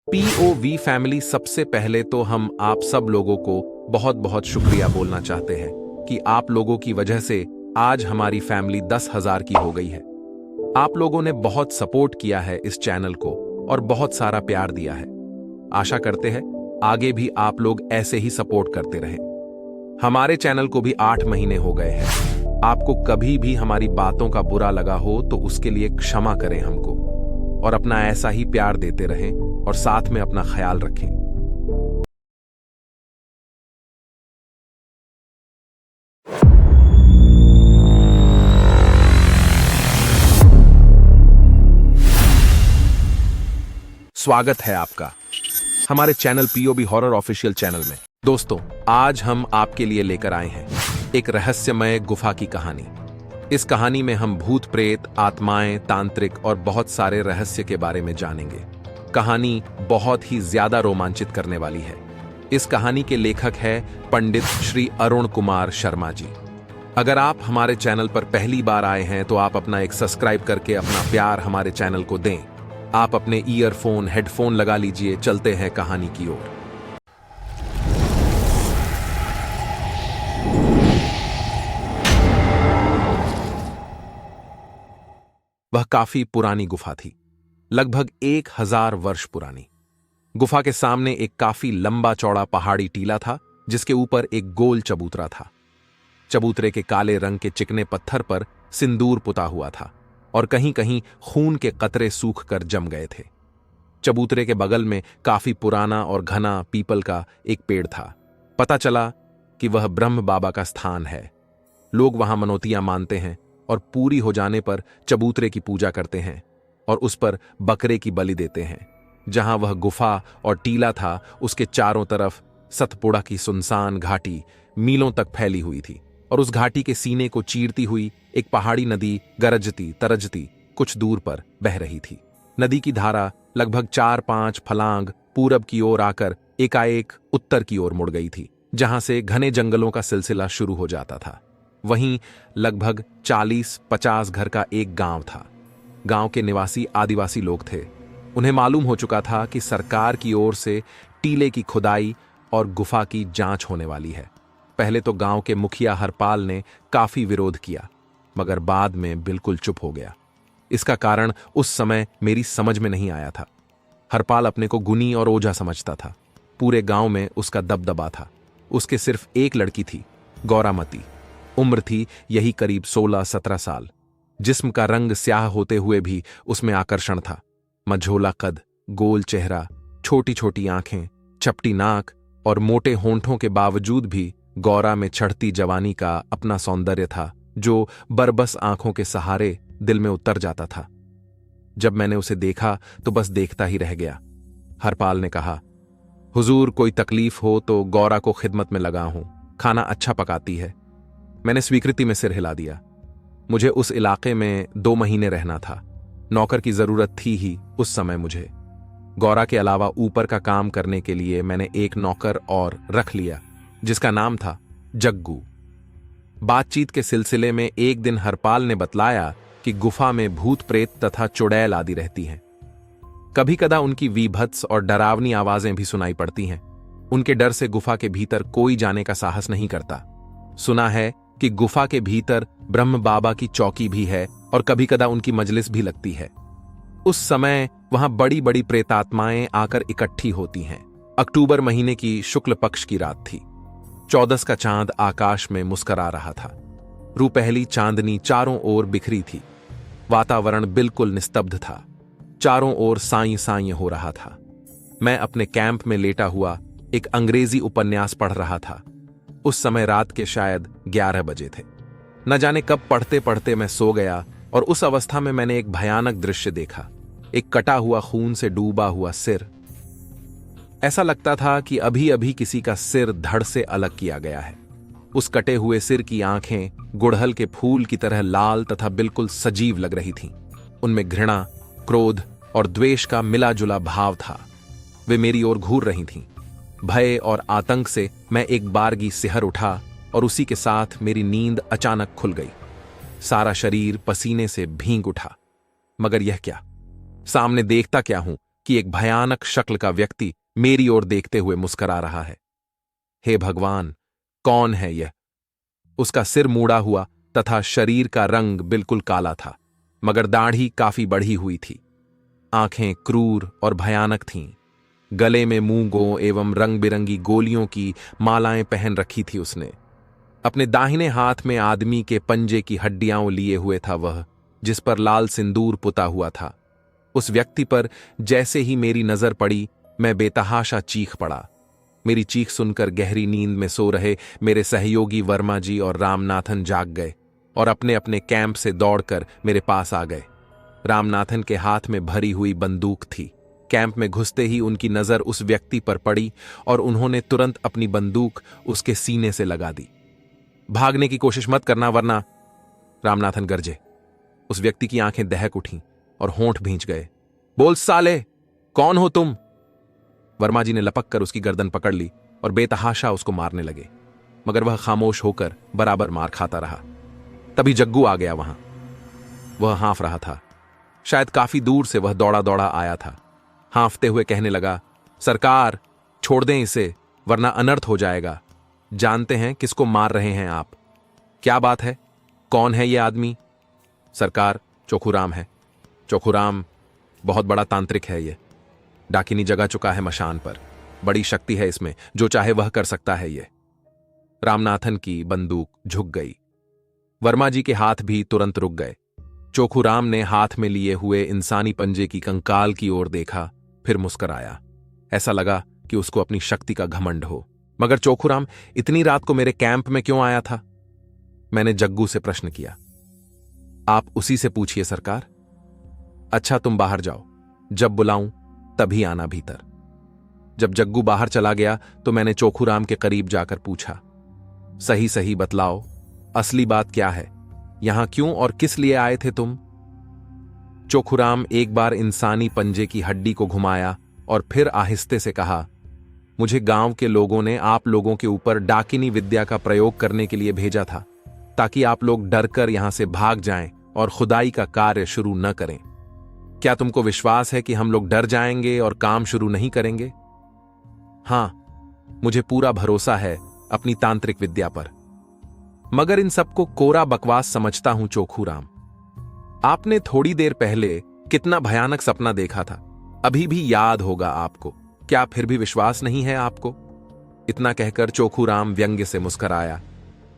POV family, सबसे पहले तो हम आप सब लोगों को बहुत बहुत शुक्रिया बोलना चाहते हैं कि आप लोगों की वजह से आज हमारी फैमिली 10,000 की हो गई है। आप लोगों ने बहुत सपोर्ट किया है इस चैनल को और बहुत सारा प्यार दिया है। आशा करते हैं आगे भी आप लोग ऐसे ही सपोर्ट करते रहें। हमारे चैनल को भी 8 महीने हो गए हैं। आपको कभी भी हमारी बातों का बुरा लगा हो तो उसके लिए क्षमा करें हमको, और अपना ऐसा ही प्यार देते रहें और साथ में अपना ख्याल रखें। स्वागत है आपका हमारे channel POV horror official channel में। दोस्तों, आज हम आपके लिए लेकर आए हैं एक रहस्यमय गुफा की कहानी। इस कहानी में हम भूत प्रेत, आत्माएं, तांत्रिक और बहुत सारे रहस्य के बारे में जानेंगे। कहानी बहुत ही ज्यादा रोमांचित करने वाली है। इस कहानी के लेखक है पंडित श्री अरुण कुमार शर्मा जी। अगर आप हमारे चैनल पर पहली बार आए हैं तो आप अपना एक सब्सक्राइब करके अपना प्यार हमारे चैनल को दें। आप अपने ईयरफोन, हेडफोन लगा लीजिए। चलते हैं कहानी की ओर। वह काफी पुरानी गुफा थी, लगभग 1000 वर्ष पुरानी। गुफा के सामने एक काफी लंबा चौड़ा पहाड़ी टीला था, जिसके ऊपर एक गोल चबूतरा था। चबूतरे के काले रंग के चिकने पत्थर पर सिंदूर पुता हुआ था और कहीं कहीं खून के कतरे सूख कर जम गए थे। चबूतरे के बगल में काफी पुराना और घना पीपल का एक पेड़ था। पता चला कि वह ब्रह्म बाबा का स्थान है। लोग वहां मनौतियां मानते हैं और पूरी हो जाने पर चबूतरे की पूजा करते हैं और उस पर बकरे की बलि देते हैं। जहां वह गुफा और टीला था, उसके चारों तरफ सतपुड़ा की सुनसान घाटी मीलों तक फैली हुई थी, और उस घाटी के सीने को चीरती हुई एक पहाड़ी नदी गरजती तरजती कुछ दूर पर बह रही थी। नदी की धारा लगभग 4-5 फलांग पूरब की ओर आकर एकाएक उत्तर की ओर मुड़ गई थी, जहां से घने जंगलों का सिलसिला शुरू हो जाता था। वहीं लगभग 40-50 घर का एक गांव था। गांव के निवासी आदिवासी लोग थे। उन्हें मालूम हो चुका था कि सरकार की ओर से टीले की खुदाई और गुफा की जांच होने वाली है। पहले तो गांव के मुखिया हरपाल ने काफी विरोध किया, मगर बाद में बिल्कुल चुप हो गया। इसका कारण उस समय मेरी समझ में नहीं आया था। हरपाल अपने को गुनी और ओझा समझता था। पूरे गांव में उसका दबदबा था। उसके सिर्फ एक लड़की थी, गौरामती। उम्र थी यही करीब 16-17 साल। जिस्म का रंग स्याह होते हुए भी उसमें आकर्षण था। मझोला कद, गोल चेहरा, छोटी छोटी आंखें, चपटी नाक और मोटे होंठों के बावजूद भी गौरा में चढ़ती जवानी का अपना सौंदर्य था, जो बरबस आंखों के सहारे दिल में उतर जाता था। जब मैंने उसे देखा तो बस देखता ही रह गया। हरपाल ने कहा, हुजूर, कोई तकलीफ हो तो गौरा को खिदमत में लगा हूं, खाना अच्छा पकाती है। मैंने स्वीकृति में सिर हिला दिया। मुझे उस इलाके में 2 महीने रहना था। नौकर की जरूरत थी ही उस समय मुझे। गौरा के अलावा ऊपर का काम करने के लिए मैंने एक नौकर और रख लिया, जिसका नाम था जग्गू। बातचीत के सिलसिले में एक दिन हरपाल ने बतलाया कि गुफा में भूत प्रेत तथा चुड़ैल आदि रहती हैं। कभी कदा उनकी वीभत्स और डरावनी आवाजें भी सुनाई पड़ती हैं। उनके डर से गुफा के भीतर कोई जाने का साहस नहीं करता। सुना है कि गुफा के भीतर ब्रह्म बाबा की चौकी भी है और कभी कदा उनकी मजलिस भी लगती है। उस समय वहां बड़ी बड़ी प्रेतात्माएं आकर इकट्ठी होती हैं। अक्टूबर महीने की शुक्ल पक्ष की रात थी। 14 का चांद आकाश में मुस्करा रहा था। रूपहली चांदनी चारों ओर बिखरी थी। वातावरण बिल्कुल निस्तब्ध था। चारों ओर साई साई हो रहा था। मैं अपने कैंप में लेटा हुआ एक अंग्रेजी उपन्यास पढ़ रहा था। उस समय रात के शायद 11 बजे थे। न जाने कब पढ़ते पढ़ते मैं सो गया, और उस अवस्था में मैंने एक भयानक दृश्य देखा। एक कटा हुआ खून से डूबा हुआ सिर। ऐसा लगता था कि अभी अभी किसी का सिर धड़ से अलग किया गया है। उस कटे हुए सिर की आंखें गुड़हल के फूल की तरह लाल तथा बिल्कुल सजीव लग रही थीं। उनमें घृणा, क्रोध और द्वेष का मिला जुला भाव था। वे मेरी ओर घूर रही थीं। भय और आतंक से मैं एक बारगी सिहर उठा और उसी के साथ मेरी नींद अचानक खुल गई। सारा शरीर पसीने से भीग उठा। मगर यह क्या? सामने देखता क्या हूं? कि एक भयानक शक्ल का व्यक्ति मेरी ओर देखते हुए मुस्करा रहा है। हे भगवान, कौन है यह? उसका सिर मूड़ा हुआ तथा शरीर का रंग बिल्कुल काला था, मगर दाढ़ी काफी बढ़ी हुई थी। आंखें क्रूर और भयानक थीं। गले में मूंगों एवं रंग बिरंगी गोलियों की मालाएं पहन रखी थी उसने। अपने दाहिने हाथ में आदमी के पंजे की हड्डियां लिए हुए था वह, जिस पर लाल सिंदूर पुता हुआ था। उस व्यक्ति पर जैसे ही मेरी नजर पड़ी, मैं बेतहाशा चीख पड़ा। मेरी चीख सुनकर गहरी नींद में सो रहे मेरे सहयोगी वर्मा जी और रामनाथन जाग गए और अपने अपने कैंप से दौड़कर मेरे पास आ गए। रामनाथन के हाथ में भरी हुई बंदूक थी। कैंप में घुसते ही उनकी नजर उस व्यक्ति पर पड़ी और उन्होंने तुरंत अपनी बंदूक उसके सीने से लगा दी। भागने की कोशिश मत करना वरना, रामनाथन गरजे। उस व्यक्ति की आंखें दहक उठीं और होंठ भींच गए। बोल साले, कौन हो तुम? वर्मा जी ने लपक कर उसकी गर्दन पकड़ ली और बेतहाशा उसको मारने लगे, मगर वह खामोश होकर बराबर मार खाता रहा। तभी जग्गू आ गया वहां। वह हाँफ रहा था। शायद काफी दूर से वह दौड़ा दौड़ा आया था। हाँफते हुए कहने लगा, सरकार, छोड़ दें इसे वरना अनर्थ हो जाएगा। जानते हैं किसको मार रहे हैं आप? क्या बात है? कौन है यह आदमी? सरकार, चोखूराम है। चोखूराम बहुत बड़ा तांत्रिक है। ये डाकिनी जगा चुका है मशान पर। बड़ी शक्ति है इसमें, जो चाहे वह कर सकता है ये। रामनाथन की बंदूक झुक गई। वर्मा जी के हाथ भी तुरंत रुक गए। चोखूराम ने हाथ में लिए हुए इंसानी पंजे की कंकाल की ओर देखा, फिर मुस्कराया। ऐसा लगा कि उसको अपनी शक्ति का घमंड हो। मगर चोखूराम इतनी रात को मेरे कैंप में क्यों आया था? मैंने जग्गू से प्रश्न किया। आप उसी से पूछिए सरकार। अच्छा, तुम बाहर जाओ, जब बुलाऊं तभी आना भीतर। जब जग्गू बाहर चला गया तो मैंने चोखूराम के करीब जाकर पूछा, सही सही बतलाओ, असली बात क्या है? यहां क्यों और किस लिए आए थे तुम? चोखूराम एक बार इंसानी पंजे की हड्डी को घुमाया और फिर आहिस्ते से कहा, मुझे गांव के लोगों ने आप लोगों के ऊपर डाकिनी विद्या का प्रयोग करने के लिए भेजा था, ताकि आप लोग डरकर यहां से भाग जाएं और खुदाई का कार्य शुरू न करें। क्या तुमको विश्वास है कि हम लोग डर जाएंगे और काम शुरू नहीं करेंगे? हां, मुझे पूरा भरोसा है अपनी तांत्रिक विद्या पर। मगर इन सबको कोरा बकवास समझता हूं चोखूराम। आपने थोड़ी देर पहले कितना भयानक सपना देखा था, अभी भी याद होगा आपको। क्या फिर भी विश्वास नहीं है आपको? इतना कहकर चोखूराम व्यंग्य से मुस्कराया।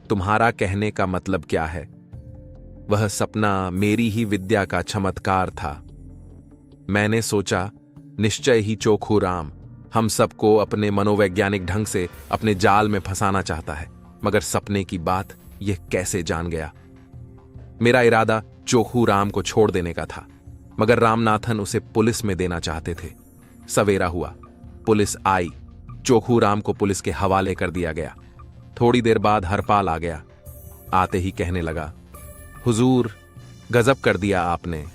तुम्हारा कहने का मतलब क्या है? वह सपना मेरी ही विद्या का चमत्कार था। मैंने सोचा, निश्चय ही चोखूराम हम सबको अपने मनोवैज्ञानिक ढंग से अपने जाल में फंसाना चाहता है, मगर सपने की बात यह कैसे जान गया? मेरा इरादा चोखूराम को छोड़ देने का था, मगर रामनाथन उसे पुलिस में देना चाहते थे। सवेरा हुआ, पुलिस आई। चोखूराम को पुलिस के हवाले कर दिया गया। थोड़ी देर बाद हरपाल आ गया। आते ही कहने लगा, हुजूर, गजब कर दिया आपने।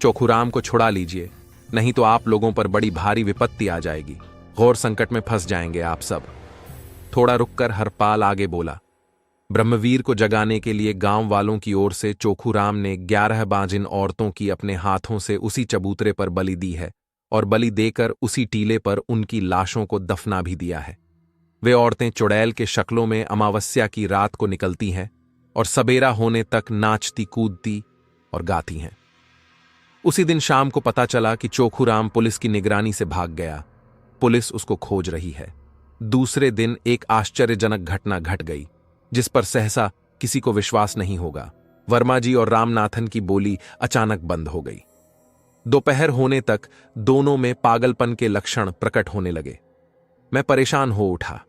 चोखूराम को छुड़ा लीजिए, नहीं तो आप लोगों पर बड़ी भारी विपत्ति आ जाएगी। घोर संकट में फंस जाएंगे आप सब। थोड़ा रुककर हरपाल आगे बोला, ब्रह्मवीर को जगाने के लिए गांव वालों की ओर से चोखूराम ने 11 बाजिन औरतों की अपने हाथों से उसी चबूतरे पर बलि दी है और बलि देकर उसी टीले पर उनकी लाशों को दफना भी दिया है। वे औरतें चुड़ैल के शक्लों में अमावस्या की रात को निकलती हैं और सबेरा होने तक नाचती कूदती और गाती हैं। उसी दिन शाम को पता चला कि चोखूराम पुलिस की निगरानी से भाग गया। पुलिस उसको खोज रही है। दूसरे दिन एक आश्चर्यजनक घटना घट गई, जिस पर सहसा किसी को विश्वास नहीं होगा। वर्मा जी और रामनाथन की बोली अचानक बंद हो गई। दोपहर होने तक दोनों में पागलपन के लक्षण प्रकट होने लगे। मैं परेशान हो उठा।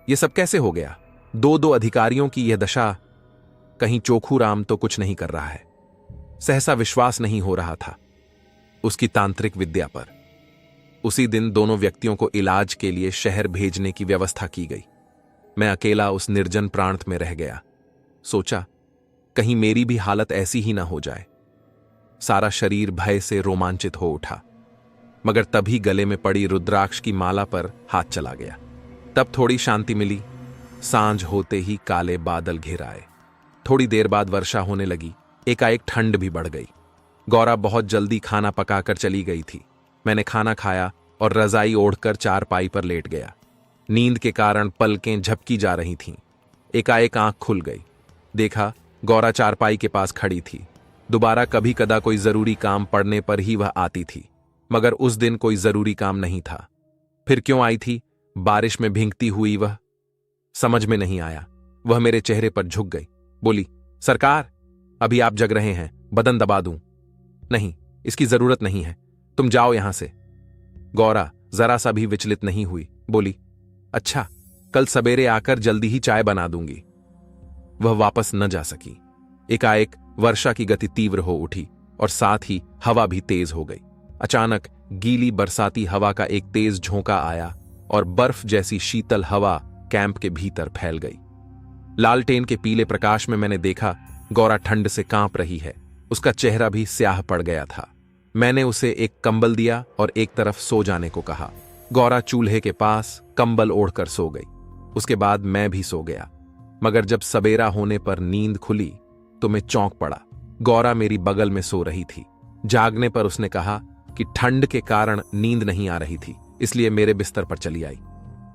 यह सब कैसे हो गया? दो अधिकारियों की यह दशा। कहीं चोखूराम तो कुछ नहीं कर रहा है। सहसा विश्वास नहीं हो रहा था उसकी तांत्रिक विद्या पर। उसी दिन दोनों व्यक्तियों को इलाज के लिए शहर भेजने की व्यवस्था की गई। मैं अकेला उस निर्जन प्रांत में रह गया। सोचा, कहीं मेरी भी हालत ऐसी ही ना हो जाए। सारा शरीर भय से रोमांचित हो उठा, मगर तभी गले में पड़ी रुद्राक्ष की माला पर हाथ चला गया। तब थोड़ी शांति मिली। सांझ होते ही काले बादल घिर आए। थोड़ी देर बाद वर्षा होने लगी। एकाएक ठंड भी बढ़ गई। गौरा बहुत जल्दी खाना पकाकर चली गई थी। मैंने खाना खाया और रजाई ओढ़कर चारपाई पर लेट गया। नींद के कारण पलकें झपकी जा रही थीं। एकाएक आंख खुल गई। देखा, गौरा चारपाई के पास खड़ी थी। दोबारा कभी कदा कोई जरूरी काम पड़ने पर ही वह आती थी, मगर उस दिन कोई जरूरी काम नहीं था। फिर क्यों आई थी, बारिश में भींगती हुई वह? समझ में नहीं आया। वह मेरे चेहरे पर झुक गई, बोली, सरकार, अभी आप जग रहे हैं, बदन दबा दूं? नहीं, इसकी जरूरत नहीं है, तुम जाओ यहां से। गौरा जरा सा भी विचलित नहीं हुई, बोली, अच्छा, कल सवेरे आकर जल्दी ही चाय बना दूंगी। वह वापस न जा सकी। एकाएक वर्षा की गति तीव्र हो उठी और साथ ही हवा भी तेज हो गई। अचानक गीली बरसाती हवा का एक तेज झोंका आया और बर्फ जैसी शीतल हवा कैंप के भीतर फैल गई। लालटेन के पीले प्रकाश में मैंने देखा, गौरा ठंड से कांप रही है। उसका चेहरा भी स्याह पड़ गया था। मैंने उसे एक कंबल दिया और एक तरफ सो जाने को कहा। गौरा चूल्हे के पास कंबल ओढ़कर सो गई। उसके बाद मैं भी सो गया। मगर जब सवेरा होने पर नींद खुली तो मैं चौंक पड़ा। गौरा मेरी बगल में सो रही थी। जागने पर उसने कहा कि ठंड के कारण नींद नहीं आ रही थी, इसलिए मेरे बिस्तर पर चली आई।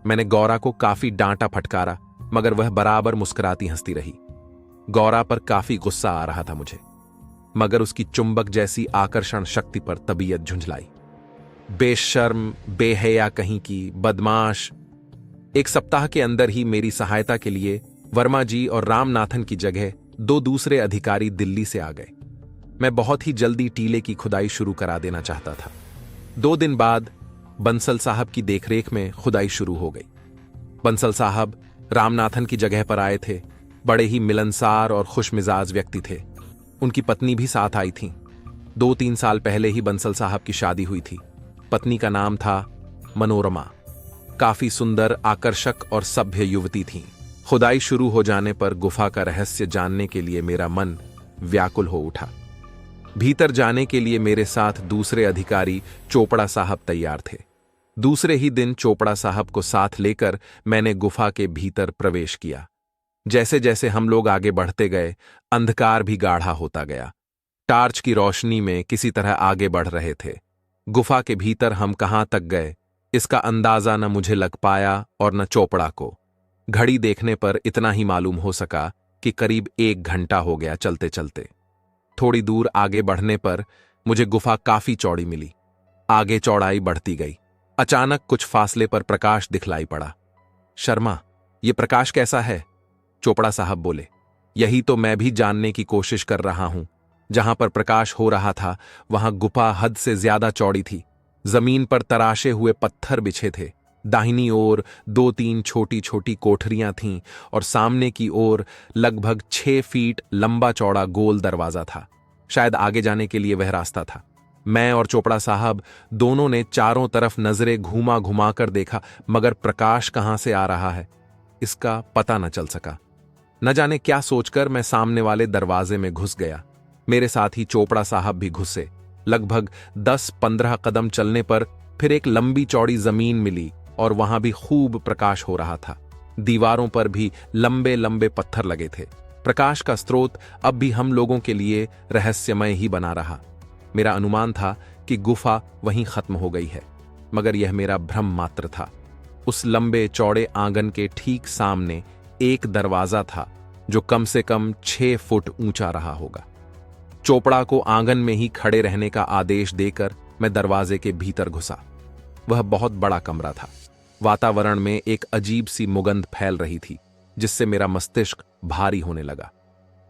मैंने गौरा को काफी डांटा फटकारा, मगर वह बराबर मुस्कुराती हंसती रही। गौरा पर काफी गुस्सा आ रहा था मुझे, मगर उसकी चुंबक जैसी आकर्षण शक्ति पर तबीयत झुंझलाई। बेशर्म, बेहया कहीं की, बदमाश। एक सप्ताह के अंदर ही मेरी सहायता के लिए वर्मा जी और रामनाथन की जगह 2 दूसरे अधिकारी दिल्ली से आ गए। मैं बहुत ही जल्दी टीले की खुदाई शुरू करा देना चाहता था। 2 दिन बाद बंसल साहब की देखरेख में खुदाई शुरू हो गई। बंसल साहब रामनाथन की जगह पर आए थे। बड़े ही मिलनसार और खुशमिजाज व्यक्ति थे। उनकी पत्नी भी साथ आई थी। 2-3 साल पहले ही बंसल साहब की शादी हुई थी। पत्नी का नाम था मनोरमा। काफी सुंदर, आकर्षक और सभ्य युवती थी। खुदाई शुरू हो जाने पर गुफा का रहस्य जानने के लिए मेरा मन व्याकुल हो उठा। भीतर जाने के लिए मेरे साथ दूसरे अधिकारी चोपड़ा साहब तैयार थे। दूसरे ही दिन चोपड़ा साहब को साथ लेकर मैंने गुफा के भीतर प्रवेश किया। जैसे जैसे हम लोग आगे बढ़ते गए, अंधकार भी गाढ़ा होता गया। टार्च की रोशनी में किसी तरह आगे बढ़ रहे थे। गुफा के भीतर हम कहां तक गए, इसका अंदाजा न मुझे लग पाया और न चोपड़ा को। घड़ी देखने पर इतना ही मालूम हो सका कि करीब 1 घंटा हो गया चलते चलते। थोड़ी दूर आगे बढ़ने पर मुझे गुफा काफी चौड़ी मिली। आगे चौड़ाई बढ़ती गई। अचानक कुछ फासले पर प्रकाश दिखलाई पड़ा। शर्मा, ये प्रकाश कैसा है? चोपड़ा साहब बोले, यही तो मैं भी जानने की कोशिश कर रहा हूं। जहां पर प्रकाश हो रहा था वहां गुफा हद से ज्यादा चौड़ी थी। जमीन पर तराशे हुए पत्थर बिछे थे। दाहिनी ओर 2-3 छोटी छोटी कोठरियां थीं और सामने की ओर लगभग 6 फीट लंबा चौड़ा गोल दरवाजा था। शायद आगे जाने के लिए वह रास्ता था। मैं और चोपड़ा साहब दोनों ने चारों तरफ नजरें घुमा घुमा कर देखा, मगर प्रकाश कहां से आ रहा है इसका पता न चल सका। न जाने क्या सोचकर मैं सामने वाले दरवाजे में घुस गया। मेरे साथ ही चोपड़ा साहब भी घुसे। लगभग 10-15 कदम चलने पर फिर एक लंबी चौड़ी जमीन मिली और वहां भी खूब प्रकाश हो रहा था। दीवारों पर भी लंबे लंबे पत्थर लगे थे। प्रकाश का स्रोत अब भी हम लोगों के लिए रहस्यमय ही बना रहा। मेरा अनुमान था कि गुफा वहीं खत्म हो गई है, मगर यह मेरा भ्रम मात्र था। उस लंबे चौड़े आंगन के ठीक सामने एक दरवाजा था जो कम से कम 6 फुट ऊंचा रहा होगा। चोपड़ा को आंगन में ही खड़े रहने का आदेश देकर मैं दरवाजे के भीतर घुसा। वह बहुत बड़ा कमरा था। वातावरण में एक अजीब सी मुगंध फैल रही थी, जिससे मेरा मस्तिष्क भारी होने लगा।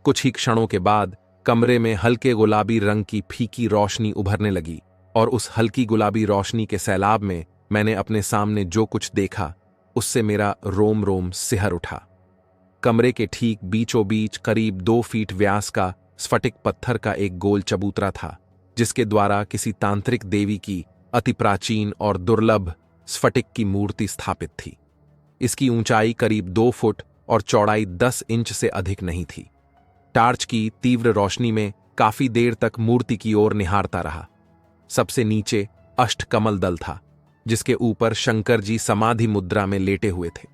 कुछ ही क्षणों के बाद कमरे में हल्के गुलाबी रंग की फीकी रोशनी उभरने लगी और उस हल्की गुलाबी रोशनी के सैलाब में मैंने अपने सामने जो कुछ देखा उससे मेरा रोम रोम सिहर उठा। कमरे के ठीक बीचों बीच करीब 2 फीट व्यास का स्फटिक पत्थर का एक गोल चबूतरा था, जिसके द्वारा किसी तांत्रिक देवी की अति प्राचीन और दुर्लभ स्फटिक की मूर्ति स्थापित थी। इसकी ऊंचाई करीब 2 फुट और चौड़ाई 10 इंच से अधिक नहीं थी। टार्च की तीव्र रोशनी में काफी देर तक मूर्ति की ओर निहारता रहा। सबसे नीचे अष्टकमल दल था, जिसके ऊपर शंकर जी समाधि मुद्रा में लेटे हुए थे।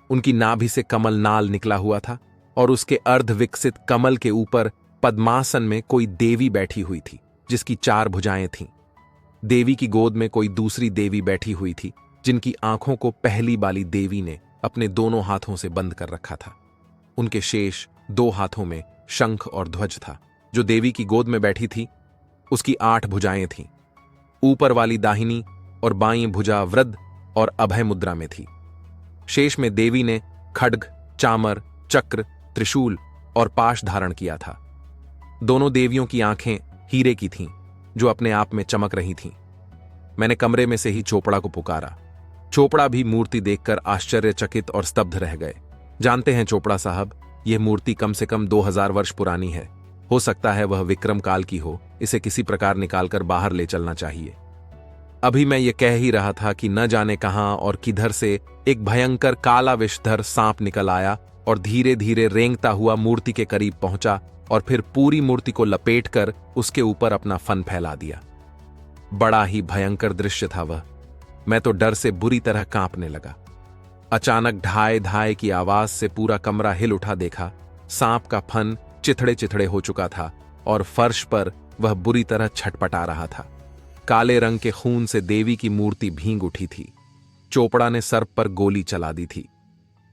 उनकी नाभि से कमल नाल निकला हुआ था और उसके अर्ध विकसित कमल के ऊपर पद्मासन में कोई देवी बैठी हुई थी, जिसकी 4 भुजाएं थीं। देवी की गोद में कोई दूसरी देवी बैठी हुई थी, जिनकी आंखों को पहली वाली देवी ने अपने दोनों हाथों से बंद कर रखा था। उनके शेष 2 हाथों में शंख और ध्वज था। जो देवी की गोद में बैठी थी, उसकी 8 भुजाएं थीं। ऊपर वाली दाहिनी और बाईं भुजा वृद्ध और अभय मुद्रा में थी। शेष में देवी ने खड्ग, चामर, चक्र, त्रिशूल और पाश धारण किया था। दोनों देवियों की आंखें हीरे की थीं, जो अपने आप में चमक रही थीं। मैंने कमरे में से ही चोपड़ा को पुकारा। चोपड़ा भी मूर्ति देखकर आश्चर्यचकित और स्तब्ध रह गए। जानते हैं चोपड़ा साहब, यह मूर्ति कम से कम 2000 वर्ष पुरानी है। हो सकता है वह विक्रम काल की हो। इसे किसी प्रकार निकालकर बाहर ले चलना चाहिए। अभी मैं ये कह ही रहा था कि न जाने कहां और किधर से एक भयंकर काला विषधर सांप निकल आया और धीरे धीरे रेंगता हुआ मूर्ति के करीब पहुंचा और फिर पूरी मूर्ति को लपेटकर उसके ऊपर अपना फन फैला दिया। बड़ा ही भयंकर दृश्य था वह। मैं तो डर से बुरी तरह कांपने लगा। अचानक ढाई ढाई की आवाज से पूरा कमरा हिल उठा। देखा, सांप का फन चिथड़े चिथड़े हो चुका था और फर्श पर वह बुरी तरह छटपटा रहा था। काले रंग के खून से देवी की मूर्ति भींग उठी थी। चोपड़ा ने सर्प पर गोली चला दी थी।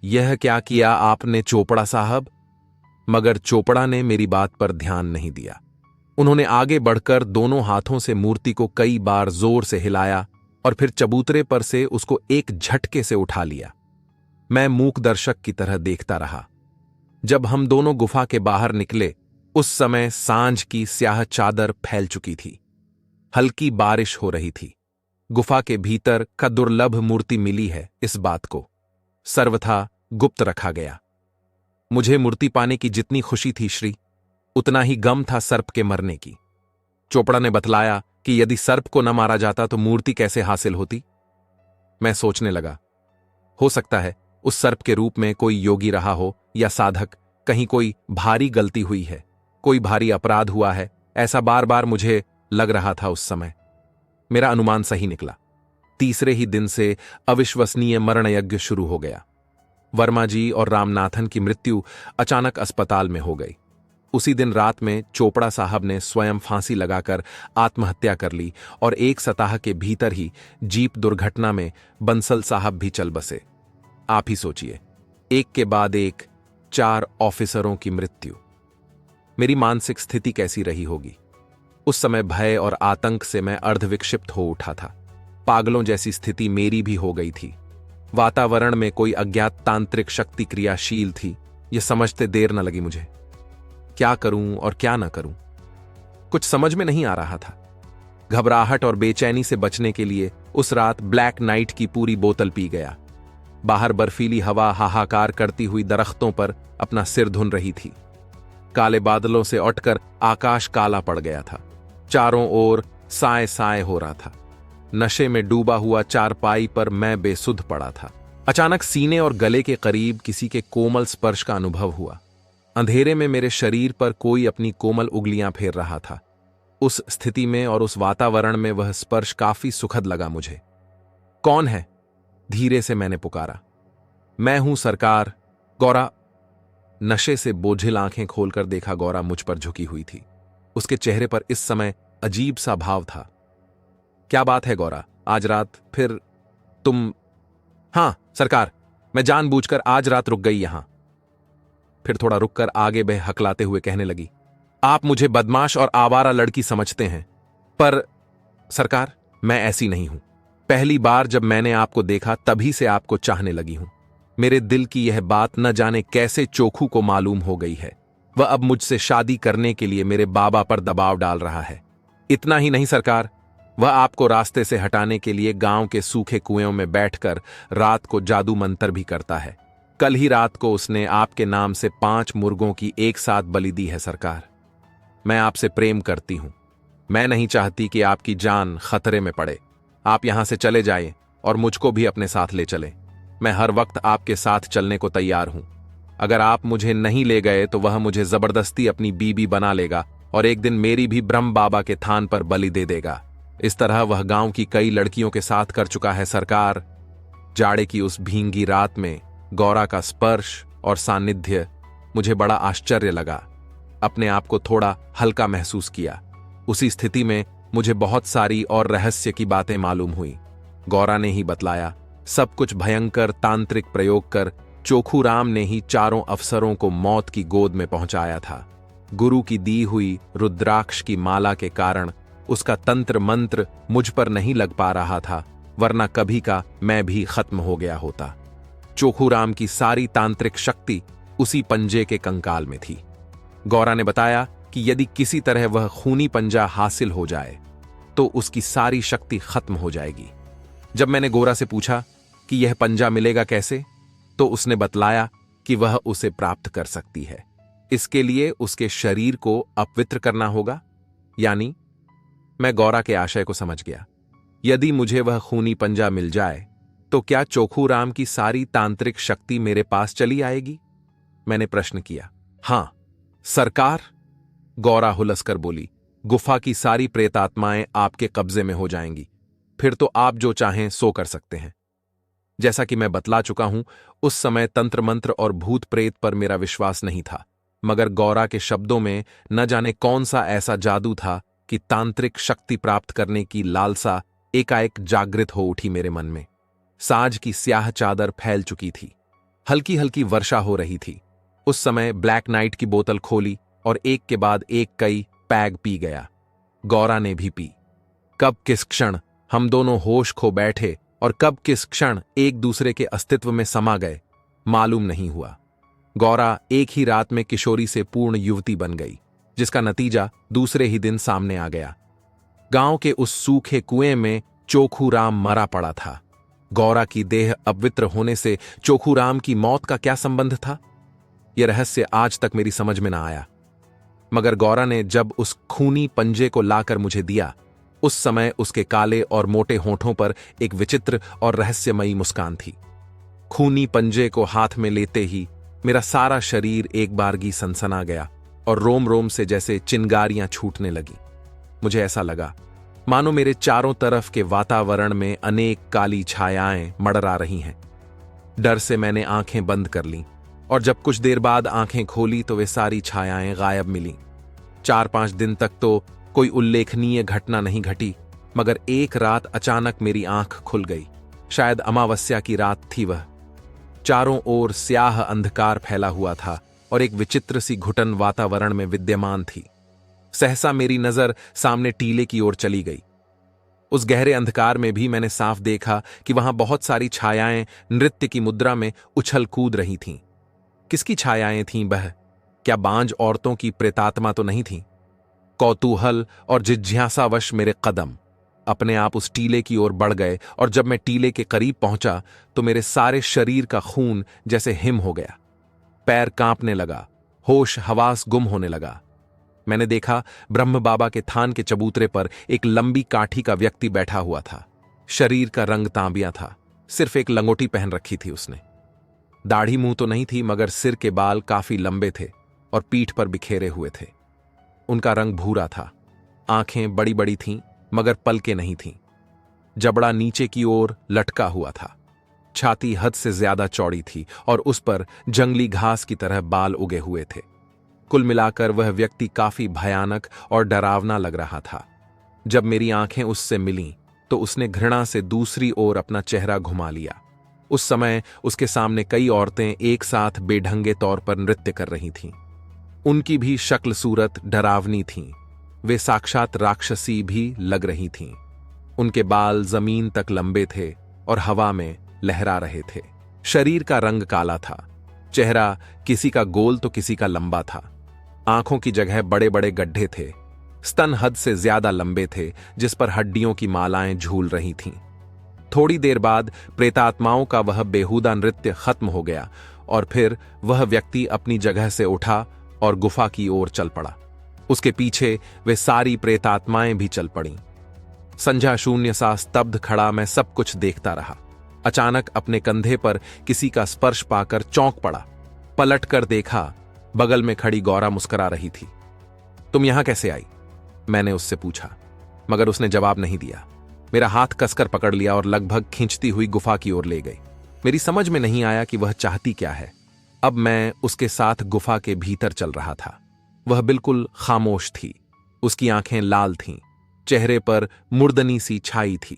यह क्या किया आपने चोपड़ा साहब? मगर चोपड़ा ने मेरी बात पर ध्यान नहीं दिया। उन्होंने आगे बढ़कर दोनों हाथों से मूर्ति को कई बार जोर से हिलाया और फिर चबूतरे पर से उसको एक झटके से उठा लिया। मैं मूक दर्शक की तरह देखता रहा। जब हम दोनों गुफा के बाहर निकले, उस समय सांझ की स्याह चादर फैल चुकी थी। हल्की बारिश हो रही थी। गुफा के भीतर का दुर्लभ मूर्ति मिली है, इस बात को सर्वथा गुप्त रखा गया। मुझे मूर्ति पाने की जितनी खुशी थी श्री, उतना ही गम था सर्प के मरने की। चोपड़ा ने बतलाया कि यदि सर्प को न मारा जाता तो मूर्ति कैसे हासिल होती। मैं सोचने लगा, हो सकता है उस सर्प के रूप में कोई योगी रहा हो या साधक। कहीं कोई भारी गलती हुई है, कोई भारी अपराध हुआ है, ऐसा बार बार मुझे लग रहा था उस समय। मेरा अनुमान सही निकला। तीसरे ही दिन से अविश्वसनीय मरण यज्ञ शुरू हो गया। वर्मा जी और रामनाथन की मृत्यु अचानक अस्पताल में हो गई। उसी दिन रात में चोपड़ा साहब ने स्वयं फांसी लगाकर आत्महत्या कर ली और 1 सप्ताह के भीतर ही जीप दुर्घटना में बंसल साहब भी चल बसे। आप ही सोचिए, एक के बाद एक 4 ऑफिसरों की मृत्यु। मेरी मानसिक स्थिति कैसी रही होगी? उस समय भय और आतंक से मैं अर्धविक्षिप्त हो उठा था। पागलों जैसी स्थिति मेरी भी हो गई थी। वातावरण में कोई अज्ञात तांत्रिक शक्ति क्रियाशील थी। यह समझते देर न लगी मुझे। क्या करूं और क्या न करूं, कुछ समझ में नहीं आ रहा था। घबराहट और बेचैनी से बचने के लिए उस रात ब्लैक नाइट की पूरी बोतल पी गया। बाहर बर्फीली हवा हाहाकार करती हुई दरख्तों पर अपना सिर धुन रही थी। काले बादलों से उठकर आकाश काला पड़ गया था। चारों ओर साए साए हो रहा था। नशे में डूबा हुआ चारपाई पर मैं बेसुध पड़ा था। अचानक सीने और गले के करीब किसी के कोमल स्पर्श का अनुभव हुआ। अंधेरे में मेरे शरीर पर कोई अपनी कोमल उंगलियां फेर रहा था। उस स्थिति में और उस वातावरण में वह स्पर्श काफी सुखद लगा मुझे। कौन है? धीरे से मैंने पुकारा। मैं हूं सरकार, गौरा। नशे से बोझिल आंखें खोलकर देखा, गौरा मुझ पर झुकी हुई थी। उसके चेहरे पर इस समय अजीब सा भाव था। क्या बात है गौरा, आज रात फिर तुम? हां सरकार, मैं जानबूझकर आज रात रुक गई यहां। फिर थोड़ा रुककर आगे बह हकलाते हुए कहने लगी, आप मुझे बदमाश और आवारा लड़की समझते हैं, पर सरकार मैं ऐसी नहीं हूं। पहली बार जब मैंने आपको देखा तभी से आपको चाहने लगी हूं। मेरे दिल की यह बात न जाने कैसे चोखू को मालूम हो गई है। वह अब मुझसे शादी करने के लिए मेरे बाबा पर दबाव डाल रहा है। इतना ही नहीं सरकार, वह आपको रास्ते से हटाने के लिए गांव के सूखे कुएं में बैठकर रात को जादू मंतर भी करता है। कल ही रात को उसने आपके नाम से 5 मुर्गों की एक साथ बलि दी है सरकार। मैं आपसे प्रेम करती हूं। मैं नहीं चाहती कि आपकी जान खतरे में पड़े। आप यहां से चले जाएं और मुझको भी अपने साथ ले चलें। मैं हर वक्त आपके साथ चलने को तैयार हूं। अगर आप मुझे नहीं ले गए तो वह मुझे जबरदस्ती अपनी बीबी बना लेगा और एक दिन मेरी भी ब्रह्म बाबा के थान पर बलि दे देगा। इस तरह वह गांव की कई लड़कियों के साथ कर चुका है सरकार। जाड़े की उस भींगी रात में गौरा का स्पर्श और सानिध्य मुझे बड़ा आश्चर्य लगा। अपने आप को थोड़ा हल्का महसूस किया। उसी स्थिति में मुझे बहुत सारी और रहस्य की बातें मालूम हुई। गौरा ने ही बतलाया, सब कुछ भयंकर तांत्रिक प्रयोग कर चोखूराम ने ही चारों अफसरों को मौत की गोद में पहुंचाया था। गुरु की दी हुई रुद्राक्ष की माला के कारण उसका तंत्र मंत्र मुझ पर नहीं लग पा रहा था, वरना कभी का मैं भी खत्म हो गया होता। चोखूराम की सारी तांत्रिक शक्ति उसी पंजे के कंकाल में थी। गौरा ने बताया कि यदि किसी तरह वह खूनी पंजा हासिल हो जाए तो उसकी सारी शक्ति खत्म हो जाएगी। जब मैंने गौरा से पूछा कि यह पंजा मिलेगा कैसे, तो उसने बतलाया कि वह उसे प्राप्त कर सकती है। इसके लिए उसके शरीर को अपवित्र करना होगा। यानी मैं गौरा के आशय को समझ गया। यदि मुझे वह खूनी पंजा मिल जाए तो क्या चोखूराम की सारी तांत्रिक शक्ति मेरे पास चली आएगी? मैंने प्रश्न किया। हां सरकार, गौरा हुलसकर बोली, गुफा की सारी प्रेतात्माएं आपके कब्जे में हो जाएंगी। फिर तो आप जो चाहें सो कर सकते हैं। जैसा कि मैं बतला चुका हूं, उस समय तंत्र मंत्र और भूत प्रेत पर मेरा विश्वास नहीं था, मगर गौरा के शब्दों में न जाने कौन सा ऐसा जादू था कि तांत्रिक शक्ति प्राप्त करने की लालसा एकाएक जागृत हो उठी मेरे मन में। साँझ की स्याह चादर फैल चुकी थी, हल्की हल्की वर्षा हो रही थी। उस समय ब्लैक नाइट की बोतल खोली और एक के बाद एक कई पैग पी गया। गौरा ने भी पी। कब किस क्षण हम दोनों होश खो बैठे और कब किस क्षण एक दूसरे के अस्तित्व में समा गए, मालूम नहीं हुआ। गौरा एक ही रात में किशोरी से पूर्ण युवती बन गई, जिसका नतीजा दूसरे ही दिन सामने आ गया। गांव के उस सूखे कुएं में चोखूराम मरा पड़ा था। गौरा की देह अपवित्र होने से चोखूराम की मौत का क्या संबंध था? यह रहस्य आज तक मेरी समझ में ना आया। मगर गौरा ने जब उस खूनी पंजे को लाकर मुझे दिया, उस समय उसके काले और मोटे होठों पर एक विचित्र और रहस्यमयी मुस्कान थी। खूनी पंजे को हाथ में लेते ही मेरा सारा शरीर एक बारगी सनसना गया और रोम रोम से जैसे चिंगारियां छूटने लगी। मुझे ऐसा लगा मानो मेरे चारों तरफ के वातावरण में अनेक काली छायाएं मंडरा रही हैं। डर से मैंने आंखें बंद कर लीं और जब कुछ देर बाद आंखें खोली तो वे सारी छायाएं गायब मिलीं। 4-5 दिन तक तो कोई उल्लेखनीय घटना नहीं घटी, मगर एक रात अचानक मेरी आंख खुल गई। शायद अमावस्या की रात थी वह। चारों ओर स्याह अंधकार फैला हुआ था और एक विचित्र सी घुटन वातावरण में विद्यमान थी। सहसा मेरी नजर सामने टीले की ओर चली गई। उस गहरे अंधकार में भी मैंने साफ देखा कि वहां बहुत सारी छायाएं नृत्य की मुद्रा में उछल कूद रही थीं। किसकी छायाएं थीं वह? क्या बांझ औरतों की प्रेतात्मा तो नहीं थीं? कौतूहल और जिज्ञासावश मेरे कदम अपने आप उस टीले की ओर बढ़ गए और जब मैं टीले के करीब पहुंचा तो मेरे सारे शरीर का खून जैसे हिम हो गया। पैर कांपने लगा, होश हवास गुम होने लगा। मैंने देखा ब्रह्म बाबा के थान के चबूतरे पर एक लंबी काठी का व्यक्ति बैठा हुआ था। शरीर का रंग तांबिया था, सिर्फ एक लंगोटी पहन रखी थी उसने। दाढ़ी मुंह तो नहीं थी, मगर सिर के बाल काफी लंबे थे और पीठ पर बिखेरे हुए थे। उनका रंग भूरा था। आंखें बड़ी बड़ी थीं, मगर पलकें नहीं थीं। जबड़ा नीचे की ओर लटका हुआ था। छाती हद से ज्यादा चौड़ी थी और उस पर जंगली घास की तरह बाल उगे हुए थे। कुल मिलाकर वह व्यक्ति काफी भयानक और डरावना लग रहा था। जब मेरी आंखें उससे मिलीं तो उसने घृणा से दूसरी ओर अपना चेहरा घुमा लिया। उस समय उसके सामने कई औरतें एक साथ बेढंगे तौर पर नृत्य कर रही थीं। उनकी भी शक्ल सूरत डरावनी थी। वे साक्षात राक्षसी भी लग रही थीं। उनके बाल जमीन तक लंबे थे और हवा में लहरा रहे थे। शरीर का रंग काला था। चेहरा किसी का गोल तो किसी का लंबा था। आंखों की जगह बड़े बड़े गड्ढे थे। स्तन हद से ज्यादा लंबे थे, जिस पर हड्डियों की मालाएं झूल रही थीं। थोड़ी देर बाद प्रेतात्माओं का वह बेहुदा नृत्य खत्म हो गया और फिर वह व्यक्ति अपनी जगह से उठा और गुफा की ओर चल पड़ा। उसके पीछे वे सारी प्रेतात्माएं भी चल पड़ीं। संध्या शून्य सा स्तब्ध खड़ा मैं सब कुछ देखता रहा। अचानक अपने कंधे पर किसी का स्पर्श पाकर चौंक पड़ा। पलट कर देखा, बगल में खड़ी गौरा मुस्कुरा रही थी। तुम यहां कैसे आई? मैंने उससे पूछा, मगर उसने जवाब नहीं दिया। मेरा हाथ कसकर पकड़ लिया और लगभग खींचती हुई गुफा की ओर ले गई। मेरी समझ में नहीं आया कि वह चाहती क्या है। अब मैं उसके साथ गुफा के भीतर चल रहा था। वह बिल्कुल खामोश थी। उसकी आंखें लाल थीं, चेहरे पर मुर्दनी सी छाई थी।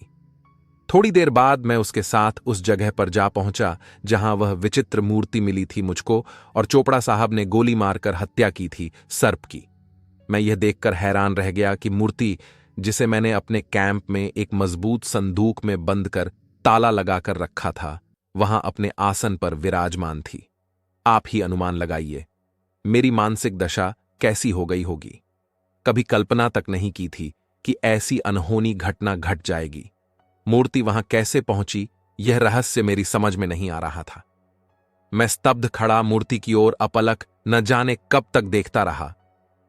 थोड़ी देर बाद मैं उसके साथ उस जगह पर जा पहुंचा जहां वह विचित्र मूर्ति मिली थी मुझको और चोपड़ा साहब ने गोली मारकर हत्या की थी सर्प की। मैं यह देखकर हैरान रह गया कि मूर्ति, जिसे मैंने अपने कैंप में एक मजबूत संदूक में बंद कर ताला लगाकर रखा था, वहां अपने आसन पर विराजमान थी। आप ही अनुमान लगाइए मेरी मानसिक दशा कैसी हो गई होगी। कभी कल्पना तक नहीं की थी कि ऐसी अनहोनी घटना घट जाएगी। मूर्ति वहां कैसे पहुंची, यह रहस्य मेरी समझ में नहीं आ रहा था। मैं स्तब्ध खड़ा मूर्ति की ओर अपलक न जाने कब तक देखता रहा।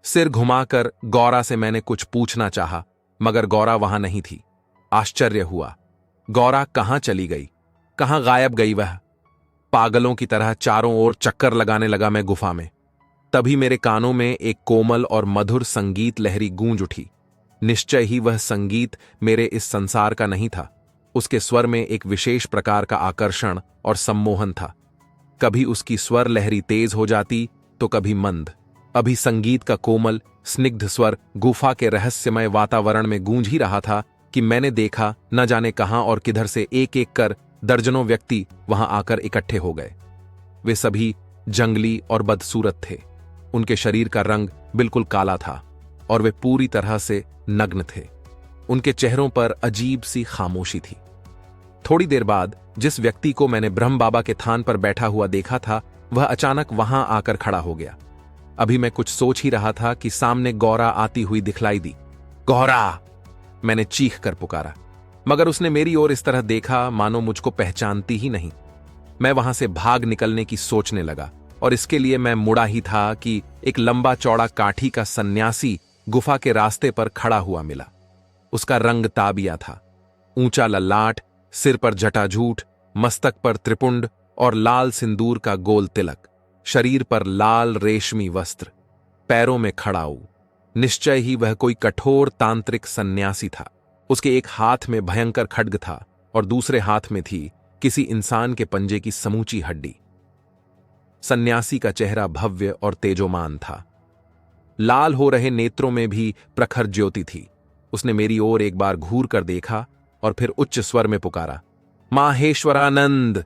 सिर घुमाकर गौरा से मैंने कुछ पूछना चाहा, मगर गौरा वहां नहीं थी। आश्चर्य हुआ, गौरा कहां चली गई, कहां गायब गई वह। पागलों की तरह चारों ओर चक्कर लगाने लगा मैं गुफा में। तभी मेरे कानों में एक कोमल और मधुर संगीत लहरी गूंज उठी। निश्चय ही वह संगीत मेरे इस संसार का नहीं था। उसके स्वर में एक विशेष प्रकार का आकर्षण और सम्मोहन था। कभी उसकी स्वर लहरी तेज हो जाती तो कभी मंद। अभी संगीत का कोमल स्निग्ध स्वर गुफा के रहस्यमय वातावरण में गूंज ही रहा था कि मैंने देखा न जाने कहां और किधर से एक एक कर दर्जनों व्यक्ति वहां आकर इकट्ठे हो गए। वे सभी जंगली और बदसूरत थे। उनके शरीर का रंग बिल्कुल काला था और वे पूरी तरह से नग्न थे। उनके चेहरों पर अजीब सी खामोशी थी। थोड़ी देर बाद जिस व्यक्ति को मैंने ब्रह्म बाबा के थान पर बैठा हुआ देखा था, वह अचानक वहां आकर खड़ा हो गया। अभी मैं कुछ सोच ही रहा था कि सामने गौरा आती हुई दिखलाई दी। गौरा! मैंने चीख कर पुकारा, मगर उसने मेरी ओर इस तरह देखा मानो मुझको पहचानती ही नहीं। मैं वहां से भाग निकलने की सोचने लगा और इसके लिए मैं मुड़ा ही था कि एक लंबा चौड़ा काठी का सन्यासी गुफा के रास्ते पर खड़ा हुआ मिला। उसका रंग ताबिया था। ऊंचा ललाट, सिर पर जटाजूट, मस्तक पर त्रिपुंड और लाल सिंदूर का गोल तिलक, शरीर पर लाल रेशमी वस्त्र, पैरों में खड़ाऊ। निश्चय ही वह कोई कठोर तांत्रिक सन्यासी था। उसके एक हाथ में भयंकर खड्ग था और दूसरे हाथ में थी किसी इंसान के पंजे की समूची हड्डी। सन्यासी का चेहरा भव्य और तेजोमान था। लाल हो रहे नेत्रों में भी प्रखर ज्योति थी। उसने मेरी ओर एक बार घूर कर देखा और फिर उच्च स्वर में पुकारा, माहेश्वरानंद!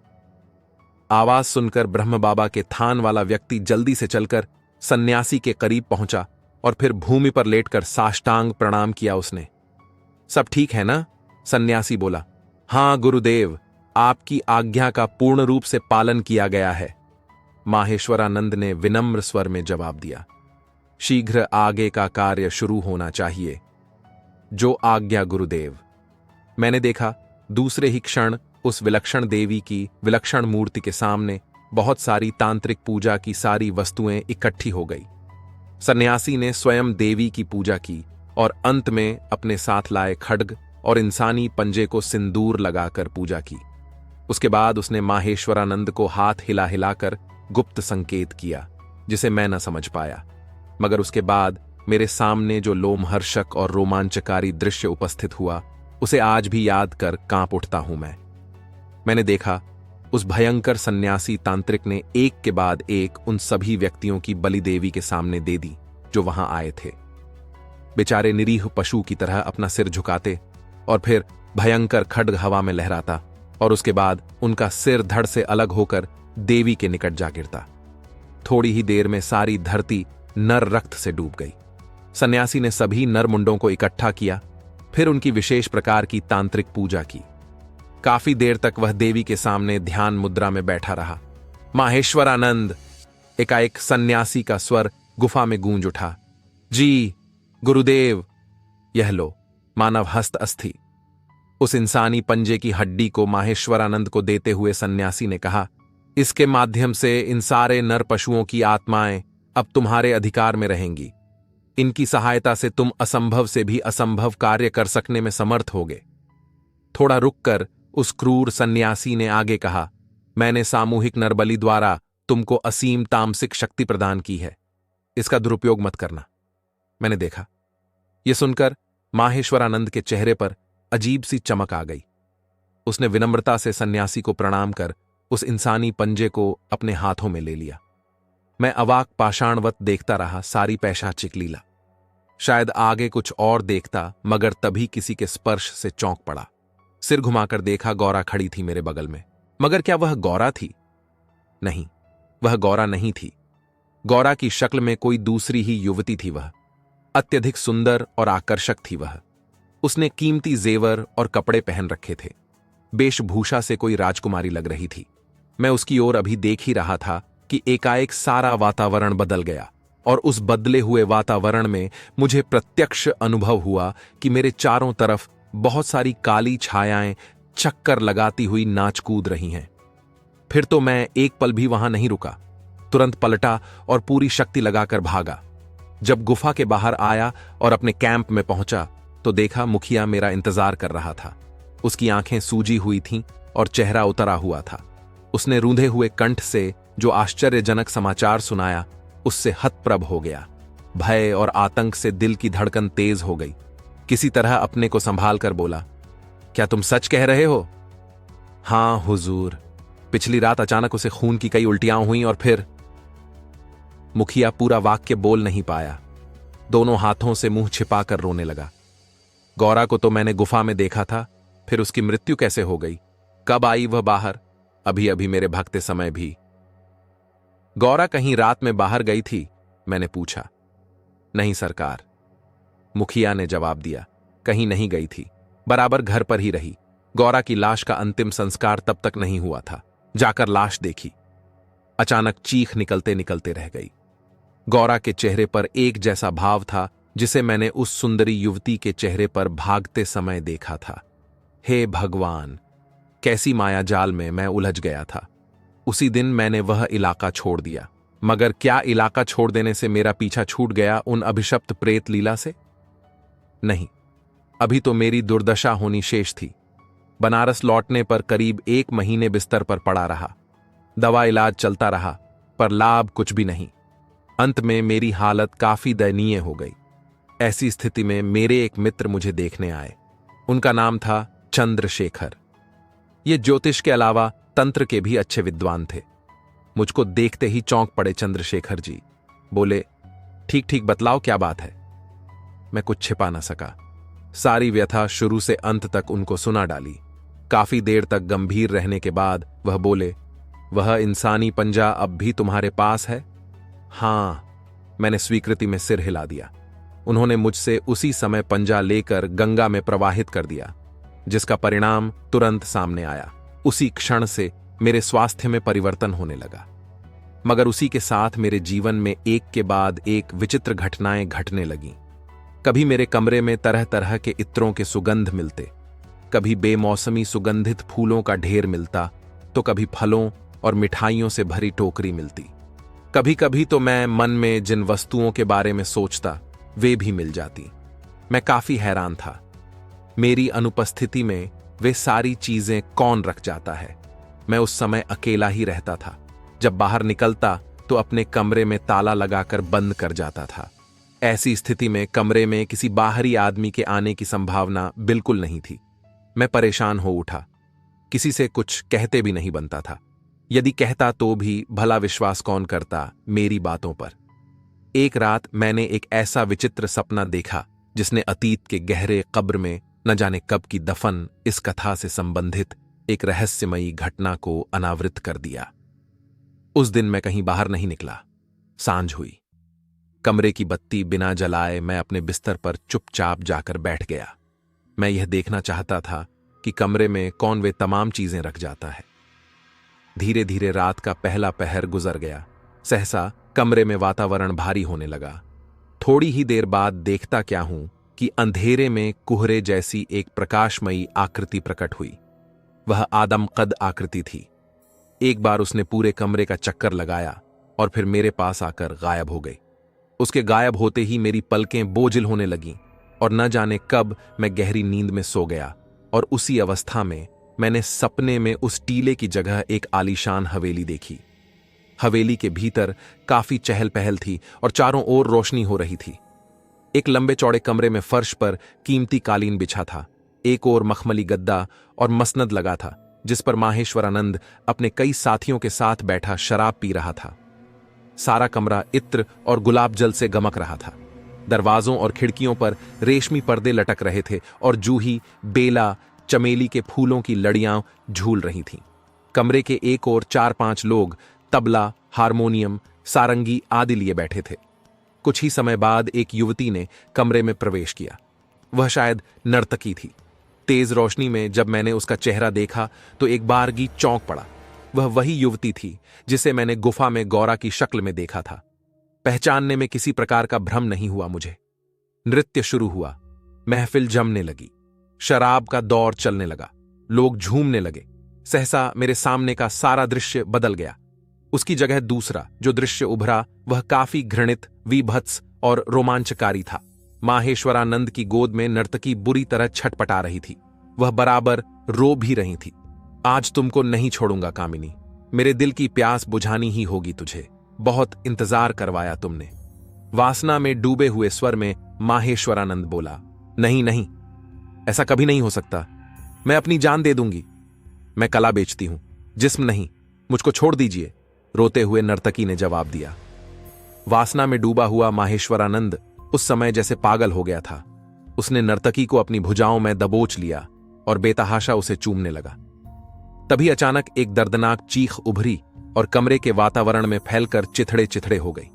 आवाज सुनकर ब्रह्म बाबा के थान वाला व्यक्ति जल्दी से चलकर सन्यासी के करीब पहुंचा और फिर भूमि पर लेटकर साष्टांग प्रणाम किया उसने। सब ठीक है ना? सन्यासी बोला। हां गुरुदेव, आपकी आज्ञा का पूर्ण रूप से पालन किया गया है, माहेश्वरानंद ने विनम्र स्वर में जवाब दिया। शीघ्र आगे का कार्य शुरू होना चाहिए। जो आज्ञा गुरुदेव। मैंने देखा दूसरे ही क्षण उस विलक्षण देवी की विलक्षण मूर्ति के सामने बहुत सारी तांत्रिक पूजा की सारी वस्तुएं इकट्ठी हो गई। सन्यासी ने स्वयं देवी की पूजा की और अंत में अपने साथ लाए खड्ग और इंसानी पंजे को सिंदूर लगाकर पूजा की। उसके बाद उसने माहेश्वरानंद को हाथ हिला हिलाकर गुप्त संकेत किया, जिसे मैं न समझ पाया। मगर उसके बाद मेरे सामने जो लोमहर्षक और रोमांचकारी दृश्य उपस्थित हुआ, उसे आज भी याद कर कांप उठता हूं मैंने देखा उस भयंकर सन्यासी तांत्रिक ने एक के बाद एक उन सभी व्यक्तियों की बलि देवी के सामने दे दी जो वहां आए थे। बेचारे निरीह पशु की तरह अपना सिर झुकाते और फिर भयंकर खड्ग हवा में लहराता और उसके बाद उनका सिर धड़ से अलग होकर देवी के निकट जा गिरता। थोड़ी ही देर में सारी धरती नर रक्त से डूब गई। सन्यासी ने सभी नर मुंडों को इकट्ठा किया, फिर उनकी विशेष प्रकार की तांत्रिक पूजा की। काफी देर तक वह देवी के सामने ध्यान मुद्रा में बैठा रहा। माहेश्वरानंद! एकाएक सन्यासी का स्वर गुफा में गूंज उठा। जी गुरुदेव! यह लो मानव हस्त अस्थि। उस इंसानी पंजे की हड्डी को माहेश्वरानंद को देते हुए सन्यासी ने कहा, इसके माध्यम से इन सारे नर पशुओं की आत्माएं अब तुम्हारे अधिकार में रहेंगी। इनकी सहायता से तुम असंभव से भी असंभव कार्य कर सकने में समर्थ होगे। थोड़ा रुककर उस क्रूर सन्यासी ने आगे कहा, मैंने सामूहिक नरबलि द्वारा तुमको असीम तामसिक शक्ति प्रदान की है, इसका दुरुपयोग मत करना। मैंने देखा। यह सुनकर माहेश्वरानंद के चेहरे पर अजीब सी चमक आ गई। उसने विनम्रता से सन्यासी को प्रणाम कर उस इंसानी पंजे को अपने हाथों में ले लिया। मैं अवाक पाषाणवत देखता रहा सारी पैशाचिक लीला। शायद आगे कुछ और देखता, मगर तभी किसी के स्पर्श से चौंक पड़ा। सिर घुमाकर देखा, गौरा खड़ी थी मेरे बगल में। मगर क्या वह गौरा थी? नहीं, वह गौरा नहीं थी। गौरा की शक्ल में कोई दूसरी ही युवती थी। वह अत्यधिक सुंदर और आकर्षक थी। वह उसने कीमती जेवर और कपड़े पहन रखे थे। वेशभूषा से कोई राजकुमारी लग रही थी। मैं उसकी ओर अभी देख ही रहा था कि एकाएक सारा वातावरण बदल गया, और उस बदले हुए वातावरण में मुझे प्रत्यक्ष अनुभव हुआ कि मेरे चारों तरफ बहुत सारी काली छायाएं चक्कर लगाती हुई नाच कूद रही हैं। फिर तो मैं एक पल भी वहां नहीं रुका, तुरंत पलटा और पूरी शक्ति लगाकर भागा। जब गुफा के बाहर आया और अपने कैंप में पहुंचा तो देखा मुखिया मेरा इंतजार कर रहा था। उसकी आंखें सूजी हुई थीं और चेहरा उतरा हुआ था। उसने रूंधे हुए कंठ से जो आश्चर्यजनक समाचार सुनाया, उससे हतप्रभ हो गया। भय और आतंक से दिल की धड़कन तेज हो गई। किसी तरह अपने को संभाल कर बोला, क्या तुम सच कह रहे हो? हां हुजूर, पिछली रात अचानक उसे खून की कई उल्टियां हुई और फिर। मुखिया पूरा वाक्य बोल नहीं पाया, दोनों हाथों से मुंह छिपाकर रोने लगा। गौरा को तो मैंने गुफा में देखा था, फिर उसकी मृत्यु कैसे हो गई? कब आई वह बाहर? अभी अभी मेरे भागते समय भी। गौरा कहीं रात में बाहर गई थी? मैंने पूछा। नहीं सरकार, मुखिया ने जवाब दिया, कहीं नहीं गई थी, बराबर घर पर ही रही। गौरा की लाश का अंतिम संस्कार तब तक नहीं हुआ था। जाकर लाश देखी, अचानक चीख निकलते निकलते रह गई। गौरा के चेहरे पर एक जैसा भाव था जिसे मैंने उस सुंदरी युवती के चेहरे पर भागते समय देखा था। हे भगवान, कैसी मायाजाल में मैं उलझ गया था। उसी दिन मैंने वह इलाका छोड़ दिया। मगर क्या इलाका छोड़ देने से मेरा पीछा छूट गया उन अभिशप्त प्रेत लीला से? नहीं, अभी तो मेरी दुर्दशा होनी शेष थी। बनारस लौटने पर करीब 1 महीने बिस्तर पर पड़ा रहा। दवा इलाज चलता रहा, पर लाभ कुछ भी नहीं। अंत में मेरी हालत काफी दयनीय हो गई। ऐसी स्थिति में मेरे एक मित्र मुझे देखने आए। उनका नाम था चंद्रशेखर। ये ज्योतिष के अलावा तंत्र के भी अच्छे विद्वान थे। मुझको देखते ही चौंक पड़े चंद्रशेखर जी। बोले, ठीक ठीक बतलाओ, क्या बात है? मैं कुछ छिपा न सका। सारी व्यथा शुरू से अंत तक उनको सुना डाली। काफी देर तक गंभीर रहने के बाद वह बोले, वह इंसानी पंजा अब भी तुम्हारे पास है? हां, मैंने स्वीकृति में सिर हिला दिया। उन्होंने मुझसे उसी समय पंजा लेकर गंगा में प्रवाहित कर दिया, जिसका परिणाम तुरंत सामने आया। उसी क्षण से मेरे स्वास्थ्य में परिवर्तन होने लगा। मगर उसी के साथ मेरे जीवन में एक के बाद एक विचित्र घटनाएं घटने लगीं। कभी मेरे कमरे में तरह तरह के इत्रों के सुगंध मिलते, कभी बेमौसमी सुगंधित फूलों का ढेर मिलता, तो कभी फलों और मिठाइयों से भरी टोकरी मिलती। कभी कभी तो मैं मन में जिन वस्तुओं के बारे में सोचता वे भी मिल जाती। मैं काफी हैरान था। मेरी अनुपस्थिति में वे सारी चीजें कौन रख जाता है? मैं उस समय अकेला ही रहता था। जब बाहर निकलता तो अपने कमरे में ताला लगाकर बंद कर जाता था। ऐसी स्थिति में कमरे में किसी बाहरी आदमी के आने की संभावना बिल्कुल नहीं थी। मैं परेशान हो उठा। किसी से कुछ कहते भी नहीं बनता था। यदि कहता तो भी भला विश्वास कौन करता मेरी बातों पर। एक रात मैंने एक ऐसा विचित्र सपना देखा जिसने अतीत के गहरे कब्र में न जाने कब की दफन इस कथा से संबंधित एक रहस्यमयी घटना को अनावृत कर दिया। उस दिन मैं कहीं बाहर नहीं निकला। सांझ हुई। कमरे की बत्ती बिना जलाए मैं अपने बिस्तर पर चुपचाप जाकर बैठ गया। मैं यह देखना चाहता था कि कमरे में कौन वे तमाम चीजें रख जाता है। धीरे धीरे रात का पहला पहर गुजर गया। सहसा कमरे में वातावरण भारी होने लगा। थोड़ी ही देर बाद देखता क्या हूं कि अंधेरे में कुहरे जैसी एक प्रकाशमयी आकृति प्रकट हुई। वह आदम कद आकृति थी। एक बार उसने पूरे कमरे का चक्कर लगाया और फिर मेरे पास आकर गायब हो गई। उसके गायब होते ही मेरी पलकें बोझिल होने लगीं और न जाने कब मैं गहरी नींद में सो गया। और उसी अवस्था में मैंने सपने में उस टीले की जगह एक आलीशान हवेली देखी। हवेली के भीतर काफी चहल पहल थी और चारों ओर रोशनी हो रही थी। एक लंबे चौड़े कमरे में फर्श पर कीमती कालीन बिछा था। एक ओर मखमली गद्दा और मसनद लगा था, जिस पर माहेश्वरानंद अपने कई साथियों के साथ बैठा शराब पी रहा था। सारा कमरा इत्र और गुलाब जल से गमक रहा था। दरवाजों और खिड़कियों पर रेशमी पर्दे लटक रहे थे और जूही, बेला, चमेली के फूलों की लड़ियां झूल रही थीं। कमरे के एक ओर 4-5 लोग तबला, हारमोनियम, सारंगी आदि लिए बैठे थे। कुछ ही समय बाद एक युवती ने कमरे में प्रवेश किया। वह शायद नर्तकी थी। तेज रोशनी में जब मैंने उसका चेहरा देखा तो एक बारगी चौंक पड़ा। वह वही युवती थी जिसे मैंने गुफा में गौरा की शक्ल में देखा था। पहचानने में किसी प्रकार का भ्रम नहीं हुआ मुझे। नृत्य शुरू हुआ। महफिल जमने लगी। शराब का दौर चलने लगा। लोग झूमने लगे। सहसा मेरे सामने का सारा दृश्य बदल गया। उसकी जगह दूसरा जो दृश्य उभरा वह काफी घृणित, विभत्स और रोमांचकारी था। माहेश्वरानंद की गोद में नर्तकी बुरी तरह छटपटा रही थी। वह बराबर रो भी रही थी। आज तुमको नहीं छोड़ूंगा कामिनी। मेरे दिल की प्यास बुझानी ही होगी तुझे। बहुत इंतजार करवाया तुमने। वासना में डूबे हुए स्वर में माहेश्वरानंद बोला, नहीं नहीं, ऐसा कभी नहीं हो सकता। मैं अपनी जान दे दूंगी। मैं कला बेचती हूं, जिस्म नहीं। मुझको छोड़ दीजिए, रोते हुए नर्तकी ने जवाब दिया। वासना में डूबा हुआ माहेश्वरानंद उस समय जैसे पागल हो गया था। उसने नर्तकी को अपनी भुजाओं में दबोच लिया और बेतहाशा उसे चूमने लगा। तभी अचानक एक दर्दनाक चीख उभरी और कमरे के वातावरण में फैलकर चिथड़े चिथड़े हो गई।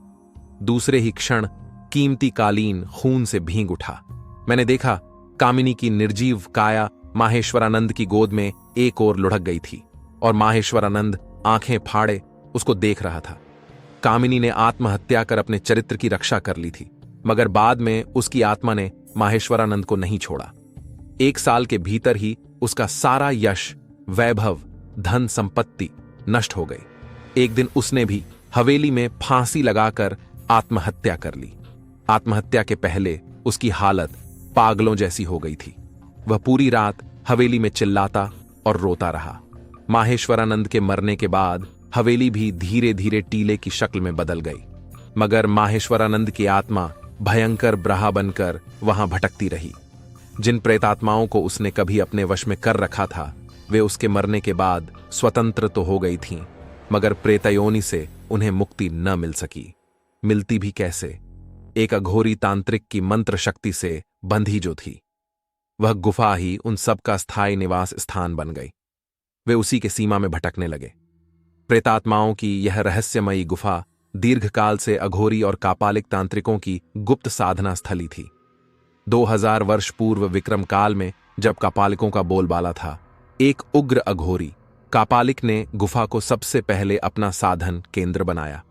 दूसरे ही क्षण कीमती कालीन खून से भींग उठा। मैंने देखा कामिनी की निर्जीव काया माहेश्वरानंद की गोद में एक ओर लुढ़क गई थी और माहेश्वरानंद आंखें फाड़े उसको देख रहा था। कामिनी ने आत्महत्या कर अपने चरित्र की रक्षा कर ली थी, मगर बाद में उसकी आत्मा ने माहेश्वरानंद को नहीं छोड़ा। 1 साल के भीतर ही उसका सारा यश, वैभव, धन संपत्ति नष्ट हो गई। एक दिन उसने भी हवेली में फांसी लगाकर आत्महत्या कर ली। आत्महत्या के पहले उसकी हालत पागलों जैसी हो गई थी। वह पूरी रात हवेली में चिल्लाता और रोता रहा। माहेश्वरानंद के मरने के बाद हवेली भी धीरे धीरे टीले की शक्ल में बदल गई, मगर माहेश्वरानंद की आत्मा भयंकर ब्रहा बनकर वहां भटकती रही। जिन प्रेतात्माओं को उसने कभी अपने वश में कर रखा था वे उसके मरने के बाद स्वतंत्र तो हो गई थीं, मगर प्रेतयोनि से उन्हें मुक्ति न मिल सकी। मिलती भी कैसे? एक अघोरी तांत्रिक की मंत्र शक्ति से बंधी जो थी। वह गुफा ही उन सब का स्थायी निवास स्थान बन गई। वे उसी के सीमा में भटकने लगे। प्रेतात्माओं की यह रहस्यमयी गुफा दीर्घकाल से अघोरी और कापालिक तांत्रिकों की गुप्त साधना स्थली थी। 2000 वर्ष पूर्व विक्रम काल में जब कापालिकों का बोलबाला था, एक उग्र अघोरी कापालिक ने गुफा को सबसे पहले अपना साधन केंद्र बनाया।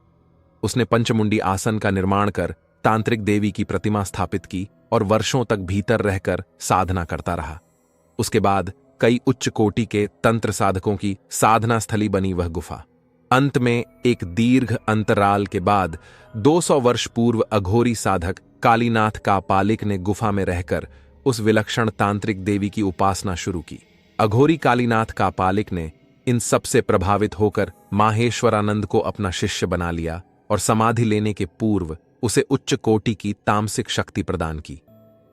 उसने पंचमुंडी आसन का निर्माण कर तांत्रिक देवी की प्रतिमा स्थापित की और वर्षों तक भीतर रहकर साधना करता रहा। उसके बाद कई उच्च कोटि के तंत्र साधकों की साधना स्थली बनी वह गुफा। अंत में एक दीर्घ अंतराल के बाद 200 वर्ष पूर्व अघोरी साधक कालीनाथ कापालिक ने गुफा में रहकर उस विलक्षण तांत्रिक देवी की उपासना शुरू की। अघोरी कालीनाथ कापालिक ने इन सबसे प्रभावित होकर माहेश्वरानंद को अपना शिष्य बना लिया और समाधि लेने के पूर्व उसे उच्च कोटि की तामसिक शक्ति प्रदान की,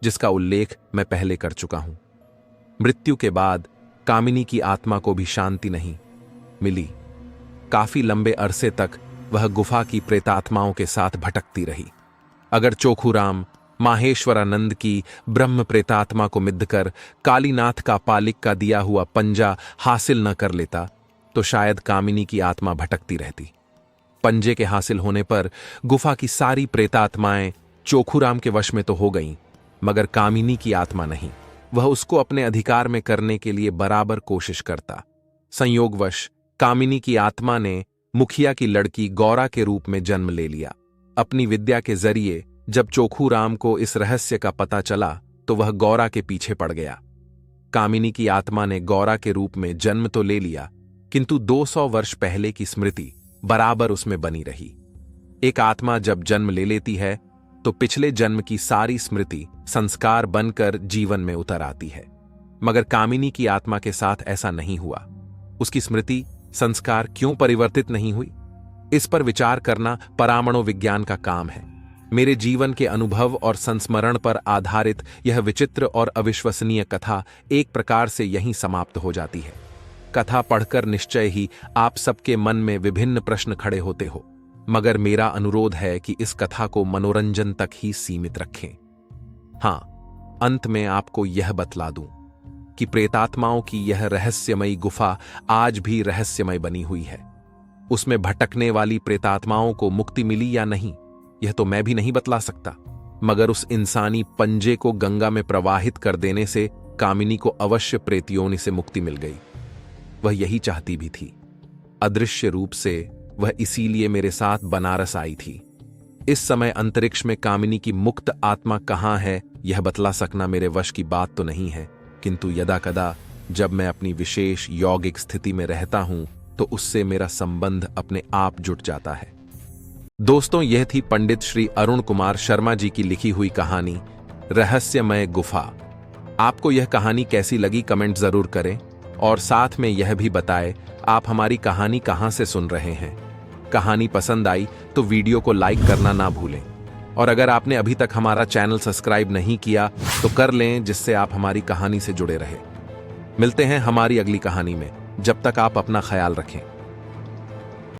जिसका उल्लेख मैं पहले कर चुका हूं। मृत्यु के बाद कामिनी की आत्मा को भी शांति नहीं मिली। काफी लंबे अरसे तक वह गुफा की प्रेतात्माओं के साथ भटकती रही। अगर चोखूराम माहेश्वरानंद की ब्रह्म प्रेतात्मा को मिधकर कालीनाथ कापालिक का दिया हुआ पंजा हासिल न कर लेता तो शायद कामिनी की आत्मा भटकती रहती। पंजे के हासिल होने पर गुफा की सारी प्रेतात्माएं चोखूराम के वश में तो हो गईं, मगर कामिनी की आत्मा नहीं। वह उसको अपने अधिकार में करने के लिए बराबर कोशिश करता। संयोगवश कामिनी की आत्मा ने मुखिया की लड़की गौरा के रूप में जन्म ले लिया। अपनी विद्या के जरिए जब चोखूराम को इस रहस्य का पता चला तो वह गौरा के पीछे पड़ गया। कामिनी की आत्मा ने गौरा के रूप में जन्म तो ले लिया, किंतु 200 वर्ष पहले की स्मृति बराबर उसमें बनी रही। एक आत्मा जब जन्म ले लेती है तो पिछले जन्म की सारी स्मृति संस्कार बनकर जीवन में उतर आती है, मगर कामिनी की आत्मा के साथ ऐसा नहीं हुआ। उसकी स्मृति संस्कार क्यों परिवर्तित नहीं हुई, इस पर विचार करना परामणु विज्ञान का काम है। मेरे जीवन के अनुभव और संस्मरण पर आधारित यह विचित्र और अविश्वसनीय कथा एक प्रकार से यहीं समाप्त हो जाती है। कथा पढ़कर निश्चय ही आप सबके मन में विभिन्न प्रश्न खड़े होते हो। मगर मेरा अनुरोध है कि इस कथा को मनोरंजन तक ही सीमित रखें। हां, अंत में आपको यह बतला दूं कि प्रेतात्माओं की यह रहस्यमयी गुफा आज भी रहस्यमय बनी हुई है। उसमें भटकने वाली प्रेतात्माओं को मुक्ति मिली या नहीं, यह तो मैं भी नहीं बतला सकता, मगर उस इंसानी पंजे को गंगा में प्रवाहित कर देने से कामिनी को अवश्य प्रेतयोनि से मुक्ति मिल गई। वह यही चाहती भी थी। अदृश्य रूप से वह इसीलिए मेरे साथ बनारस आई थी। इस समय अंतरिक्ष में कामिनी की मुक्त आत्मा कहां है, यह बतला सकना मेरे वश की बात तो नहीं है, किंतु यदा कदा जब मैं अपनी विशेष यौगिक स्थिति में रहता हूं तो उससे मेरा संबंध अपने आप जुट जाता है। दोस्तों, यह थी पंडित श्री अरुण कुमार शर्मा जी की लिखी हुई कहानी रहस्यमय गुफा। आपको यह कहानी कैसी लगी कमेंट जरूर करें और साथ में यह भी बताएं आप हमारी कहानी कहां से सुन रहे हैं। कहानी पसंद आई तो वीडियो को लाइक करना ना भूलें और अगर आपने अभी तक हमारा चैनल सब्सक्राइब नहीं किया तो कर लें, जिससे आप हमारी कहानी से जुड़े रहें। मिलते हैं हमारी अगली कहानी में। जब तक आप अपना ख्याल रखें।